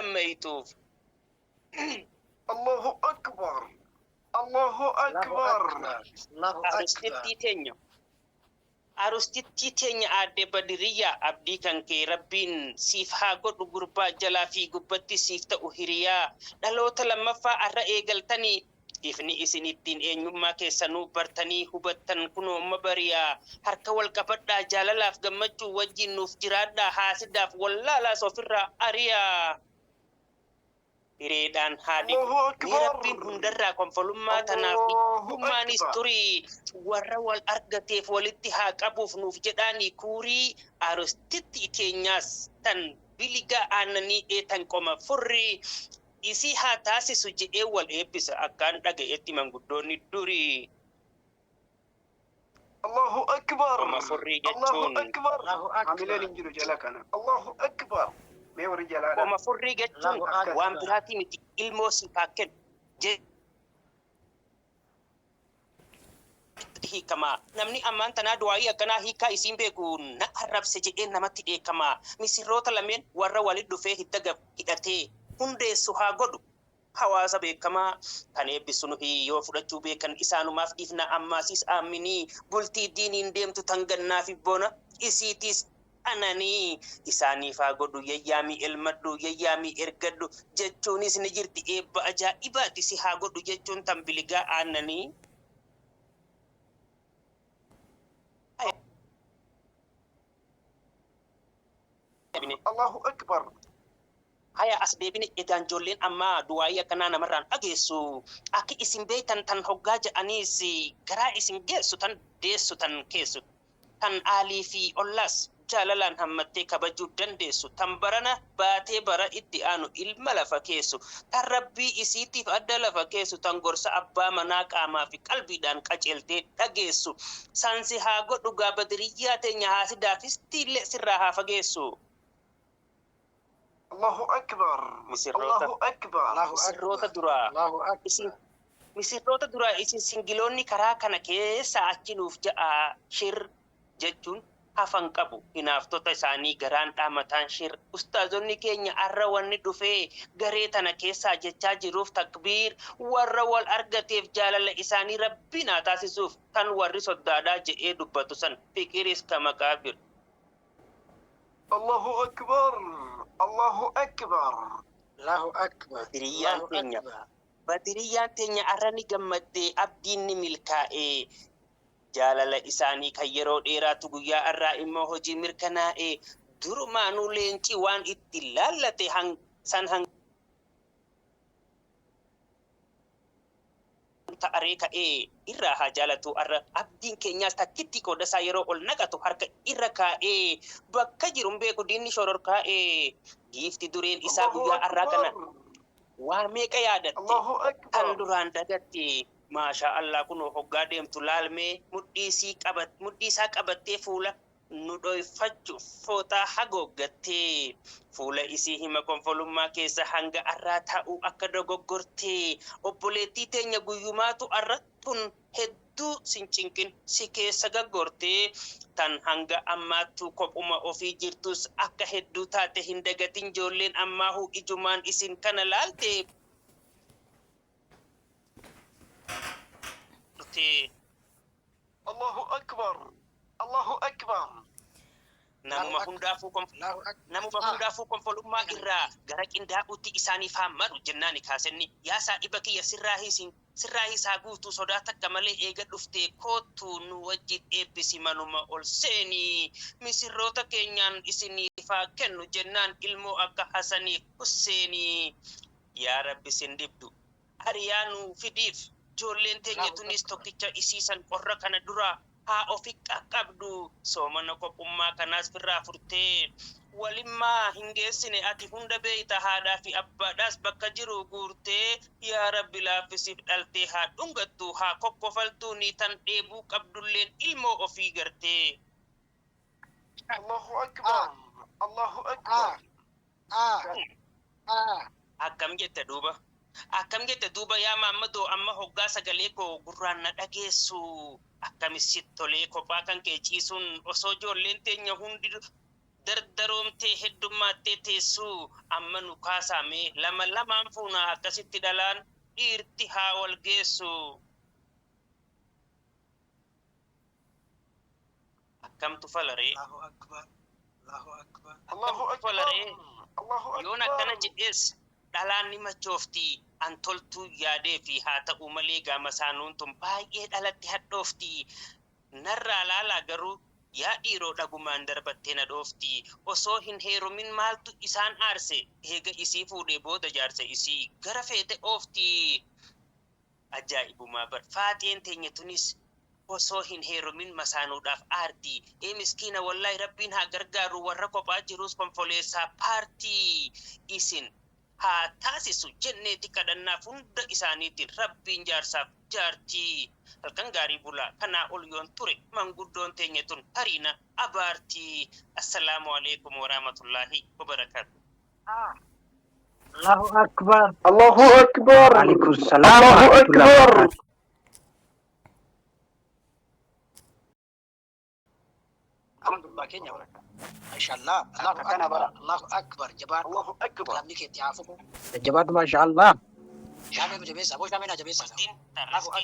gammaytuuf. Allahu akbar. Allahu akbar. Arustittii teenya. Arustittii teenya aadde Badiriyyaa abdii kan kee Rabbiin siif haa godhu gurbaa jalaa fi gubbatti siif ta'u hiriyaa. Dhaloota lammaffaa arra eegaltanii ifni isin ittiin eenyummaa keessanuu bartanii hubattan kunoo bariyaa. Harka wal qabadhaa jaalalaaf gammachuu wajjin nuuf jiraadhaa haasidaaf wallaalaas ofirraa ariyaa. Hireedhaan haadhi Rabbiin hundarraa konfolummaa tanaaf gummaanis turii warra wal argateef walitti haa qabuuf nuuf jedhaanii kuurii arustittii teenyaas tan biliga aananii eetan qoma furrii isii haa taasisu jedhee wal eebbisa akkaan dhaga'etti manguddoonni durii. Allahu akbar. Qoma furrii Allahu jechuun akbar. Hamileen hin jiru jala kana. Allahu akbar. Mee warri jalaadha. qoma furrii jechuun waan biraatii miti ilmoo siif haa kennu. Hiikamaa namni ammaan tanaa du'aayii akkanaa hiikaa isiin beeku na arrabse jedhee namatti dheekamaa. Misirroota lameen warra walit dhufee hidda hidhatee hundeessu haa godhu. Hawaasa beekamaa kan eebbisu nuhi yoo fudhachuu beekan isaanumaaf dhiifna ammaasis aaminii bultii diiniin deemtu tan gannaa fi bona isiitis ananii isaaniif haa godhu yayyaamii elmadhu yayyaamii ergadhu jechuunis ni jirti eebba ajaa'ibaati si haa godhu jechuun tan biligaa aananii. Allahu akbar. Haya as deebine egaan ijoolleen amma du'aayii akkanaa namarraan dhageessu akka isin beektan tan hoggaa jedhaniis garaa isin geessu tan deessu tan keessu tan aalii fi ollaas jaalalaan hammattee kabajuu dandeessu tan barana baatee bara itti aanu ilma lafa keessu tan rabbii isiitiif adda lafa keessu tan gorsa abbaa manaa qaamaa fi qalbiidhaan qaceeltee dhageessu saansi haa godhu gaa Badiriyyaa teenya haasidaafis tiillee sirraa haa fageessu. Allahu akbar. Allahu akbar. Misirroota duraa isin singiloonni karaa kana keessa achi nuuf ja'a shir jechuun hafan qabu hinaaftota isaanii garaan dhaamataan shir ustaazonni keenya arra wanni dhufee garee tana keessaa jechaa jiruuf takbiir warra wal argateef jaalala isaanii rabbiin haa taasisuuf kan warri soddaadaa jedhee dubbatu san fiqiris ka maqaabir. Allahu akbar. Allahu akbar. Allahu akbar. Badiriyyaan teenya arra ni gammaddee abdiin ni milkaa'ee jaalala isaanii kan yeroo dheeraatu guyyaa arraa immoo hojii mirkanaa'ee durumaanuu leenci waan itti laallate san ta'aree ka'ee irraa haa jaalatu arra abdiin keenyaas takkitti qoodasaa yeroo ol naqatu harka irra kaa'ee bakka jiruun beeku diinni shoror kaa'ee giifti dureen isaa guyyaa arraa kana waan meeqa yaadatte kan duraan dagatte maashaa Allah kun hoggaa deemtu laalmee mudhii isaa qabattee fuula nu dhoyfachuuf fooxaa hagooggattee fuula isii hima konfolummaa keessa hanga arraa ta'uu akka dogoggortee obboleettii teenya guyyumaatu arra tun hedduu sincinqin si keessa gaggortee tan hanga ammaattuu kophuma ofii jirtus akka hedduu taate hin dagatin ijoolleen ammaahu ijumaan isin kana laalte. Allahu akbar. Allahu akbar. Namuma hundaafuu konfolummaa irraa gara qindaa'uutti isaaniif hammadu jennaani kaasenni yaa saahiba kiyya sirraa isaa guutuu sodaa takka malee eega dhuftee kootu nu wajjin eebbisi manuma ol seenii misirroota keenyaan isiniif haa kennu jennaan ilmoo akka Hasaniif Husseenii yaa Rabbi sin dibdu ariyaanuu fidiif ijoolleen teenya tunis tokkicha isiisan qorra kana duraa haa ofi qaqqabdu soomana qophummaa kanaas firraa furtee walimmaa hin geessine ati hunda beeyta haadhaa fi abbaadhaas bakka jiru guurtee yaa Rabbi laaffisiif dhaltee haa dhungattu haa kokkofaltuu ni tan dheebuu qabdulleen ilmoo ofii gartee. Allahu akbar. Allahu akbar. Akkam jette duuba yaa Maammadoo amma hoggaa sagalee koo gurraan na dhageessu akkamitti tolee kophaa kan kee ciisuun osoo ijoolleen teenya hundi dardaroomtee heddummattee teessuu amma nu kaasame lamaan fuunaa akkasitti dhalaan dhiirti haa wal geessu. Akkamtu falaree? Allahu akbar. Allahu akbar. Allahu akbar. Falaree Allahu yoon akbar. akkana jedhees dhalaan ni machoofti an toltuu yaadee fi haa ta'u malee gaama saanuun tun baay'ee dhalatti hadhoofti. Narraa laalaa garuu yaa dhiiroo dhagumaan darbattee na dhoofti. Osoo hin heerumin maaltu isaan aarse? Eega isii fuudhee booda jaarsa isii gara feete oofti. Ajaa'ibumaa bar faaxeen teenya tunis osoo hin heerumin masaanuudhaaf aarti. Miskiina wallahi rabbiin haa gargaaru warra kophaa jirus konfoleessaa paartii. Isin haa taasisu jenneeti kadhannaaf hunda isaaniitiin rabbiin jaarsaaf jaartii. Halkan gaarii bulaa kanaa ol yoon ture manguddoon teenya tun hariina abaartii. Assalaamu alaikum warahmatullahi wabarakatuh. Allahu akbar. Allahu akbar. Waalaikumsalam Allahu warahmatullahi akbar. wabarakatuh. Alhamdulillah Kenya. Mashallah. Allahu akbar. Allahu akbar. Jabat. Allahu akbar. Lamni ke tiafu. Jabat mashallah. Syame jabesa. Bo syame na jabesa. Din tarasti